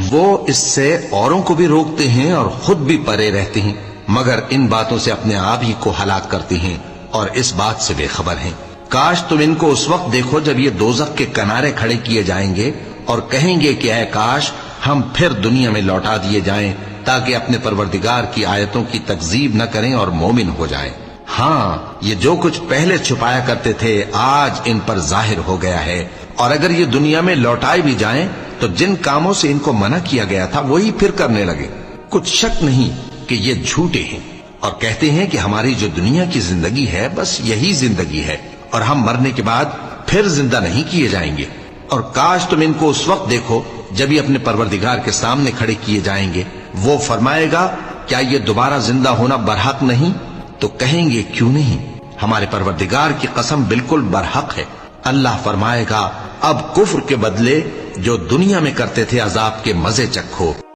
وہ اس سے औरों को भी रोकते हैं और खुद भी परे रहते हैं, मगर इन बातों से अपने आप ही को हलाक करते हैं और इस बात से बेखबर हैं। काश तुम इनको उस वक्त देखो जब ये दोजख के किनारे खड़े किए जाएंगे और कहेंगे कि ऐ काश हम फिर दुनिया में लौटा दिए जाएं ताकि अपने परवरदिगार की आयतों की तकजीब न करें और मोमिन हो जाएं। हाँ, ये जो कुछ पहले छुपाया करते थे आज इन पर जाहिर हो गया है, और अगर ये दुनिया में लौटाए भी जाएं तो जिन कामों से इनको मना किया गया था वही फिर करने लगे। कुछ शक नहीं कि ये झूठे हैं और कहते हैं कि हमारी जो दुनिया की जिंदगी है बस यही जिंदगी है और हम मरने के बाद फिर जिंदा नहीं किए जाएंगे। और काश तुम इनको उस वक्त देखो जब ये अपने परवरदिगार के सामने खड़े किए जाएंगे, वो फरमाएगा क्या ये दोबारा जिंदा होना बरहक नहीं? तो कहेंगे क्यों नहीं, हमारे परवरदिगार की कसम बिल्कुल बरहक है। अल्लाह फरमाएगा अब कुफ्र के बदले जो दुनिया में करते थे अजाब के मजे चखो।